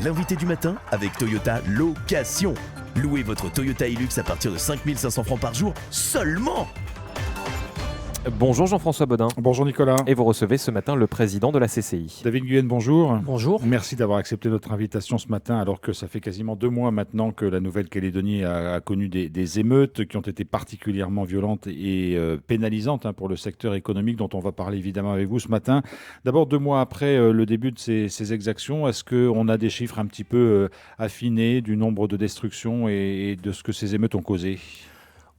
L'invité du matin avec Toyota Location. Louez votre Toyota Hilux à partir de 5 500 francs par jour seulement. Bonjour Jean-François Bodin. Bonjour Nicolas. Et vous recevez ce matin le président de la CCI. David Guyenne, bonjour. Bonjour. Merci d'avoir accepté notre invitation ce matin, alors que ça fait quasiment 2 mois maintenant que la Nouvelle-Calédonie a connu des émeutes qui ont été particulièrement violentes et pénalisantes pour le secteur économique dont on va parler évidemment avec vous ce matin. D'abord, 2 mois après le début de ces exactions, est-ce qu'on a des chiffres un petit peu affinés du nombre de destructions et de ce que ces émeutes ont causé ?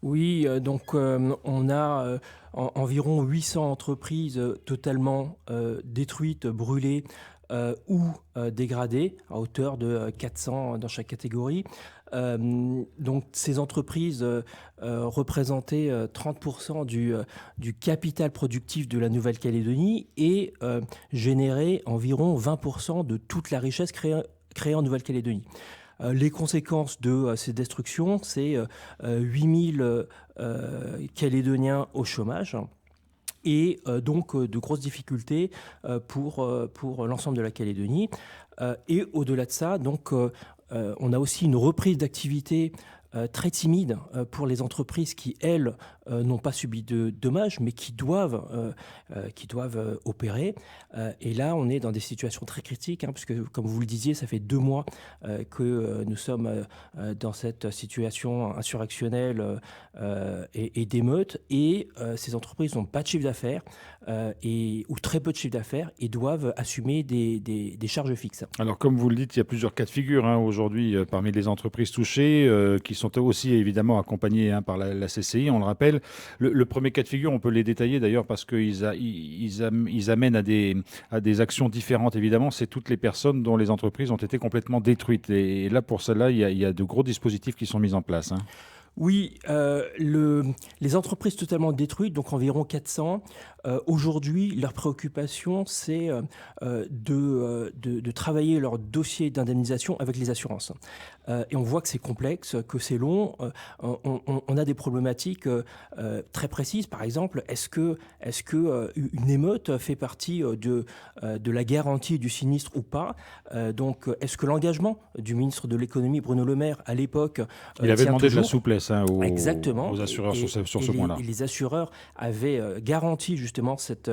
Oui, donc on a environ 800 entreprises totalement détruites, brûlées ou dégradées, à hauteur de 400 dans chaque catégorie. Donc ces entreprises représentaient 30% du capital productif de la Nouvelle-Calédonie et généraient environ 20% de toute la richesse créée en Nouvelle-Calédonie. Les conséquences de ces destructions, c'est 8000 Calédoniens au chômage et donc de grosses difficultés pour l'ensemble de la Calédonie. Et au-delà de ça, donc, on a aussi une reprise d'activité très timide pour les entreprises qui, elles, n'ont pas subi de dommages, mais qui doivent opérer. Et là, on est dans des situations très critiques, puisque, comme vous le disiez, ça fait 2 mois que nous sommes dans cette situation insurrectionnelle et d'émeute. Et ces entreprises n'ont pas de chiffre d'affaires ou très peu de chiffre d'affaires et doivent assumer des charges fixes. Alors, comme vous le dites, il y a plusieurs cas de figure aujourd'hui parmi les entreprises touchées qui sont aussi évidemment accompagnées par la CCI, on le rappelle. Le premier cas de figure, on peut les détailler d'ailleurs parce qu'ils amènent à des actions différentes évidemment. C'est toutes les personnes dont les entreprises ont été complètement détruites. Et là, pour cela, il y a de gros dispositifs qui sont mis en place. Oui, les entreprises totalement détruites, donc environ 400, aujourd'hui, leur préoccupation, c'est de travailler leur dossier d'indemnisation avec les assurances. Et on voit que c'est complexe, que c'est long. On a des problématiques très précises. Par exemple, est-ce que une émeute fait partie de la garantie du sinistre ou pas ? Donc, est-ce que l'engagement du ministre de l'économie, Bruno Le Maire, à l'époque, il avait demandé toujours de la souplesse Exactement. aux assureurs sur ce point-là. Et les assureurs avaient garanti justement cette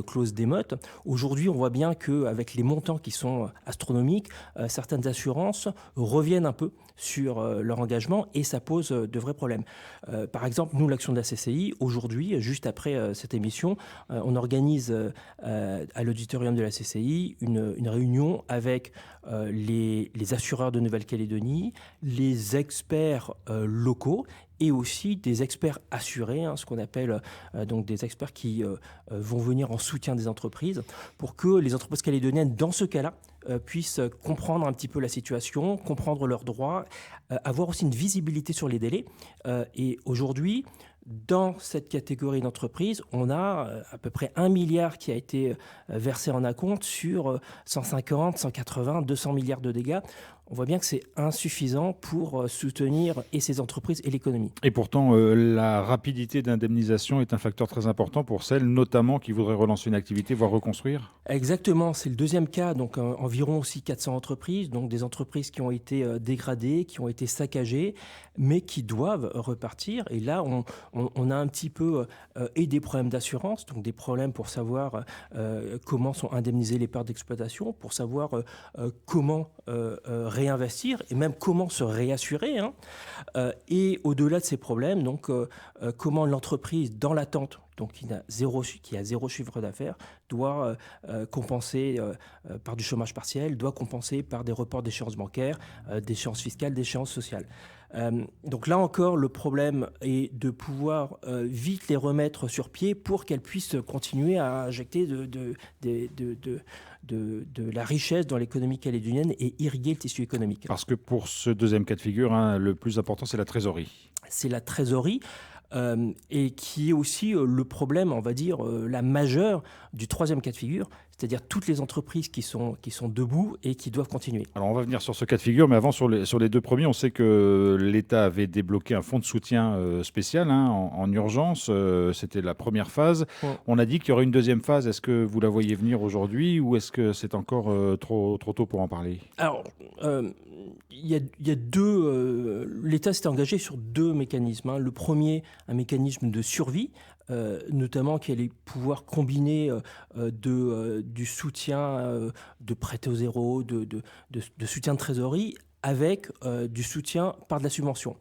clause d'émeute. Aujourd'hui, on voit bien qu'avec les montants qui sont astronomiques, certaines assurances reviennent un peu sur leur engagement et ça pose de vrais problèmes. Par exemple, nous, l'action de la CCI, aujourd'hui, juste après cette émission, on organise à l'auditorium de la CCI une réunion avec les assureurs de Nouvelle-Calédonie, les experts locaux et aussi des experts assurés, ce qu'on appelle donc des experts qui vont venir en soutien des entreprises pour que les entreprises calédoniennes, dans ce cas-là, puissent comprendre un petit peu la situation, comprendre leurs droits, avoir aussi une visibilité sur les délais. Et aujourd'hui, dans cette catégorie d'entreprises, on a à peu près 1 milliard qui a été versé en acompte sur 150, 180, 200 milliards de dégâts. On voit bien que c'est insuffisant pour soutenir et ces entreprises et l'économie. Et pourtant, la rapidité d'indemnisation est un facteur très important pour celles notamment qui voudraient relancer une activité, voire reconstruire. Exactement, c'est le deuxième cas, donc environ aussi 400 entreprises, donc des entreprises qui ont été dégradées, qui ont été saccagées, mais qui doivent repartir. Et là, on a un petit peu et des problèmes d'assurance, donc des problèmes pour savoir comment sont indemnisées les pertes d'exploitation, pour savoir comment réinvestir et même comment se réassurer. Et au-delà de ces problèmes, donc comment l'entreprise, dans l'attente, donc qui a zéro chiffre d'affaires, doit compenser par du chômage partiel, doit compenser par des reports d'échéances bancaires, d'échéances fiscales, d'échéances sociales. Donc là encore, le problème est de pouvoir vite les remettre sur pied pour qu'elles puissent continuer à injecter de la richesse dans l'économie calédonienne et irriguer le tissu économique. Parce que pour ce deuxième cas de figure, le plus important, c'est la trésorerie. C'est la trésorerie. et qui est aussi le problème, on va dire, la majeure du troisième cas de figure, c'est-à-dire toutes les entreprises qui sont debout et qui doivent continuer. Alors on va venir sur ce cas de figure, mais avant sur les deux premiers, on sait que l'État avait débloqué un fonds de soutien spécial en urgence. C'était la première phase. Ouais. On a dit qu'il y aurait une deuxième phase. Est-ce que vous la voyez venir aujourd'hui ou est-ce que c'est encore trop tôt pour en parler? Alors, il y a deux. L'État s'était engagé sur deux mécanismes, hein. Le premier, un mécanisme de survie, notamment qui allait pouvoir combiner du soutien de prêt au zéro, de soutien de trésorerie, avec du soutien par de la subvention.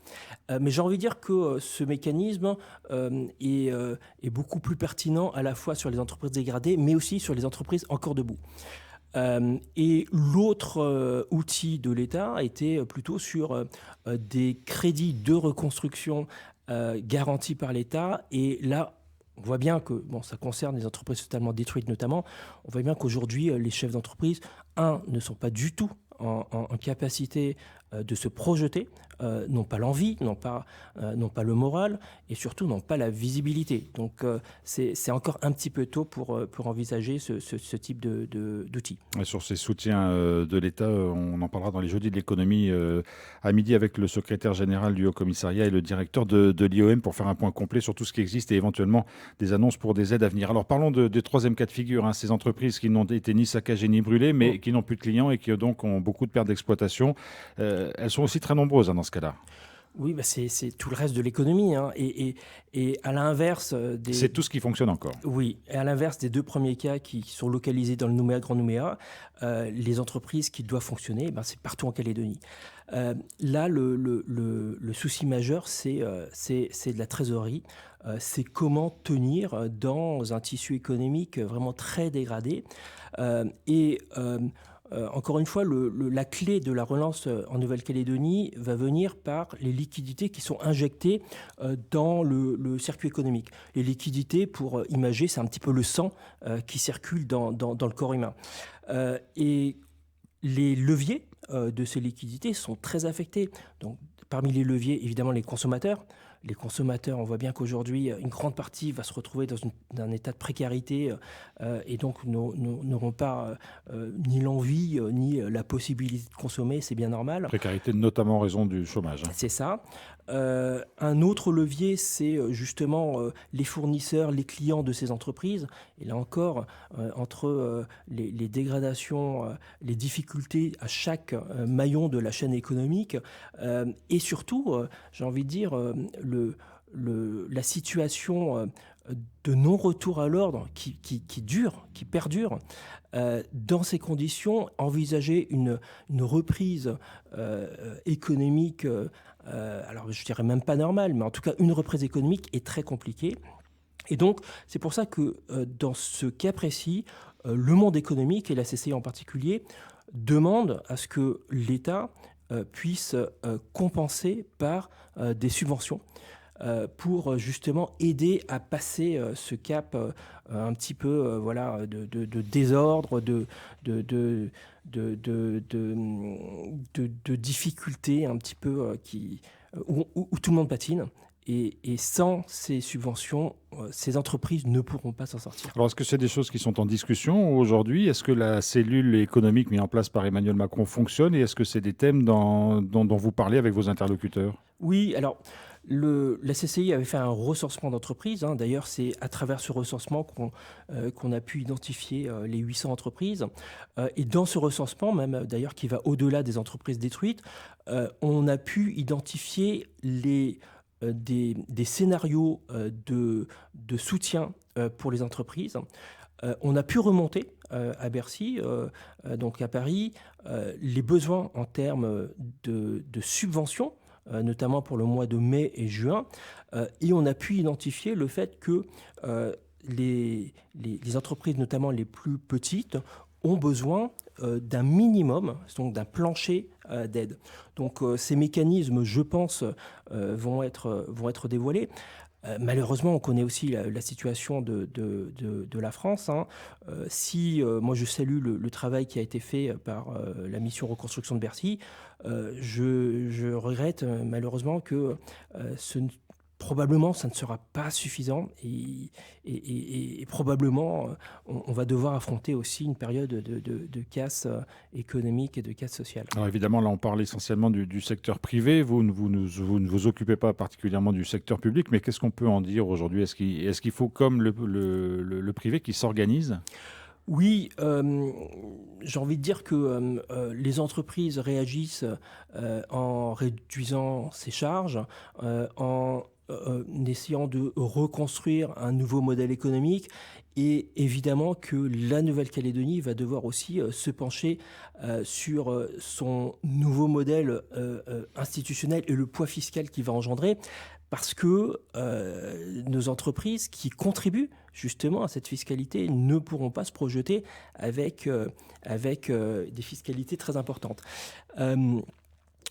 Mais j'ai envie de dire que ce mécanisme est beaucoup plus pertinent à la fois sur les entreprises dégradées, mais aussi sur les entreprises encore debout. Et l'autre outil de l'État était plutôt sur des crédits de reconstruction garantis par l'État. Et là, on voit bien que, ça concerne les entreprises totalement détruites notamment, on voit bien qu'aujourd'hui, les chefs d'entreprise, ne sont pas du tout en capacité de se projeter, n'ont pas l'envie, n'ont pas le moral et surtout n'ont pas la visibilité. Donc c'est encore un petit peu tôt pour envisager ce type d'outils. Et sur ces soutiens de l'État, on en parlera dans les jeudis de l'économie à midi avec le secrétaire général du Haut-Commissariat et le directeur de l'IOM pour faire un point complet sur tout ce qui existe et éventuellement des annonces pour des aides à venir. Alors parlons des troisième cas de figure, ces entreprises qui n'ont été ni saccagées ni brûlées mais qui n'ont plus de clients et qui donc ont beaucoup de pertes d'exploitation. Elles sont aussi très nombreuses dans ce cas-là. Oui, c'est tout le reste de l'économie. Et à l'inverse C'est tout ce qui fonctionne encore. Oui, et à l'inverse des deux premiers cas qui sont localisés dans le Nouméa, Grand Nouméa, les entreprises qui doivent fonctionner, c'est partout en Calédonie. Là, le souci majeur, c'est de la trésorerie. C'est comment tenir dans un tissu économique vraiment très dégradé. Encore une fois, la clé de la relance en Nouvelle-Calédonie va venir par les liquidités qui sont injectées dans le circuit économique. Les liquidités, pour imager, c'est un petit peu le sang qui circule dans le corps humain. Et les leviers de ces liquidités sont très affectés. Donc, parmi les leviers, évidemment, les consommateurs. Les consommateurs, on voit bien qu'aujourd'hui, une grande partie va se retrouver dans un état de précarité et donc n'auront pas ni l'envie ni la possibilité de consommer, c'est bien normal. Précarité notamment en raison du chômage. C'est ça. Un autre levier, c'est justement les fournisseurs, les clients de ces entreprises. Et là encore, entre les dégradations, les difficultés à chaque maillon de la chaîne économique et surtout, j'ai envie de dire, la situation de non-retour à l'ordre qui dure, qui perdure. Dans ces conditions, envisager une reprise économique, alors je dirais même pas normale, mais en tout cas une reprise économique est très compliquée. Et donc, c'est pour ça que dans ce cas précis, le monde économique et la CCI en particulier demandent à ce que l'État puisse compenser par des subventions pour justement aider à passer ce cap un petit peu de désordre, de difficultés un petit peu où tout le monde patine. Et sans ces subventions, ces entreprises ne pourront pas s'en sortir. Alors, est-ce que c'est des choses qui sont en discussion aujourd'hui? Est-ce que la cellule économique mise en place par Emmanuel Macron fonctionne? Et est-ce que c'est des thèmes dont vous parlez avec vos interlocuteurs? Oui, alors la CCI avait fait un recensement d'entreprises. D'ailleurs, c'est à travers ce recensement qu'on a pu identifier les 800 entreprises. Et dans ce recensement, même d'ailleurs qui va au-delà des entreprises détruites, on a pu identifier des scénarios de soutien pour les entreprises. On a pu remonter à Bercy, donc à Paris, les besoins en termes de subventions, notamment pour le mois de mai et juin, et on a pu identifier le fait que les entreprises, notamment les plus petites, ont besoin d'un minimum, donc d'un plancher d'aide. Donc ces mécanismes, je pense, vont être dévoilés. Malheureusement, on connaît aussi la situation de la France. Moi, je salue le travail qui a été fait par la mission reconstruction de Bercy, je regrette malheureusement que ce probablement, ça ne sera pas suffisant et probablement, on va devoir affronter aussi une période de casse économique et de casse sociale. Alors évidemment, là, on parle essentiellement du secteur privé. Vous ne vous occupez pas particulièrement du secteur public, mais qu'est-ce qu'on peut en dire aujourd'hui? Est-ce qu'il faut, comme le privé, qui s'organise? Oui, j'ai envie de dire que les entreprises réagissent en réduisant ses charges, en essayant de reconstruire un nouveau modèle économique. Et évidemment que la Nouvelle-Calédonie va devoir aussi se pencher sur son nouveau modèle institutionnel et le poids fiscal qu'il va engendrer. Parce que nos entreprises qui contribuent justement à cette fiscalité ne pourront pas se projeter avec des fiscalités très importantes.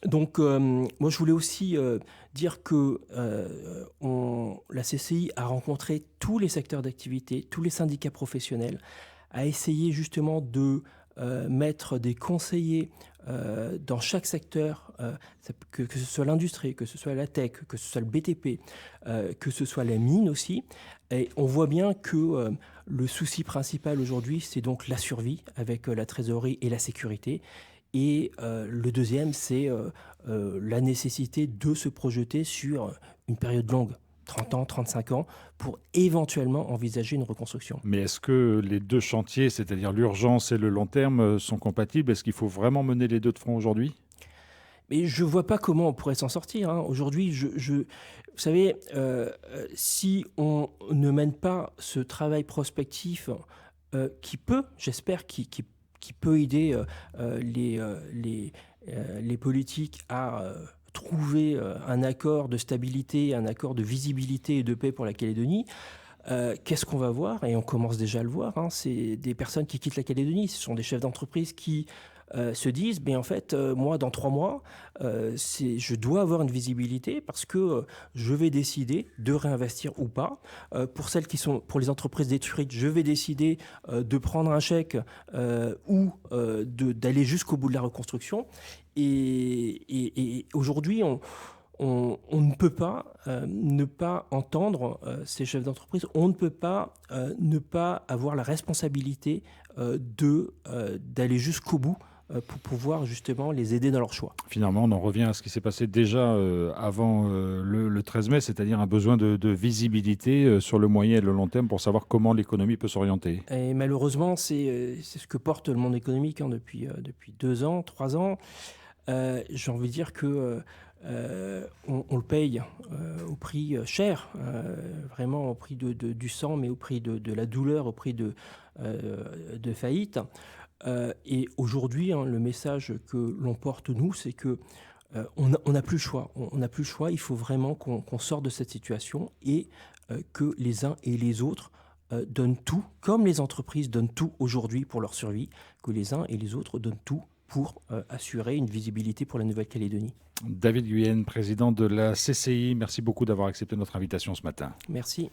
Donc, moi, je voulais aussi dire que la CCI a rencontré tous les secteurs d'activité, tous les syndicats professionnels, a essayé justement de mettre des conseillers dans chaque secteur, que ce soit l'industrie, que ce soit la tech, que ce soit le BTP, que ce soit la mine aussi. Et on voit bien que le souci principal aujourd'hui, c'est donc la survie avec la trésorerie et la sécurité. Et le deuxième, c'est la nécessité de se projeter sur une période longue, 30 ans, 35 ans, pour éventuellement envisager une reconstruction. Mais est-ce que les deux chantiers, c'est-à-dire l'urgence et le long terme, sont compatibles? Est-ce qu'il faut vraiment mener les deux de front aujourd'hui? Mais je ne vois pas comment on pourrait s'en sortir. Aujourd'hui, vous savez, si on ne mène pas ce travail prospectif qui peut, j'espère, qui peut aider les politiques à trouver un accord de stabilité, un accord de visibilité et de paix pour la Calédonie, qu'est-ce qu'on va voir? Et on commence déjà à le voir, c'est des personnes qui quittent la Calédonie, ce sont des chefs d'entreprise qui se disent, mais en fait, moi, dans 3 mois, je dois avoir une visibilité parce que je vais décider de réinvestir ou pas. Pour les entreprises détruites, je vais décider de prendre un chèque ou d'aller jusqu'au bout de la reconstruction. Et aujourd'hui, on ne peut pas ne pas entendre ces chefs d'entreprise, on ne peut pas ne pas avoir la responsabilité d'aller jusqu'au bout pour pouvoir justement les aider dans leur choix. Finalement, on en revient à ce qui s'est passé déjà avant le 13 mai, c'est-à-dire un besoin de visibilité sur le moyen et le long terme pour savoir comment l'économie peut s'orienter. Et malheureusement, c'est ce que porte le monde économique depuis 2 ans, 3 ans. J'ai envie de dire que on le paye au prix cher, vraiment au prix du sang, mais au prix de la douleur, au prix de faillite. Et aujourd'hui, le message que l'on porte, nous, c'est que on n'a plus le choix. On n'a plus le choix. Il faut vraiment qu'on sorte de cette situation et que les uns et les autres donnent tout, comme les entreprises donnent tout aujourd'hui pour leur survie, que les uns et les autres donnent tout pour assurer une visibilité pour la Nouvelle-Calédonie. David Guyenne, président de la CCI, merci beaucoup d'avoir accepté notre invitation ce matin. Merci.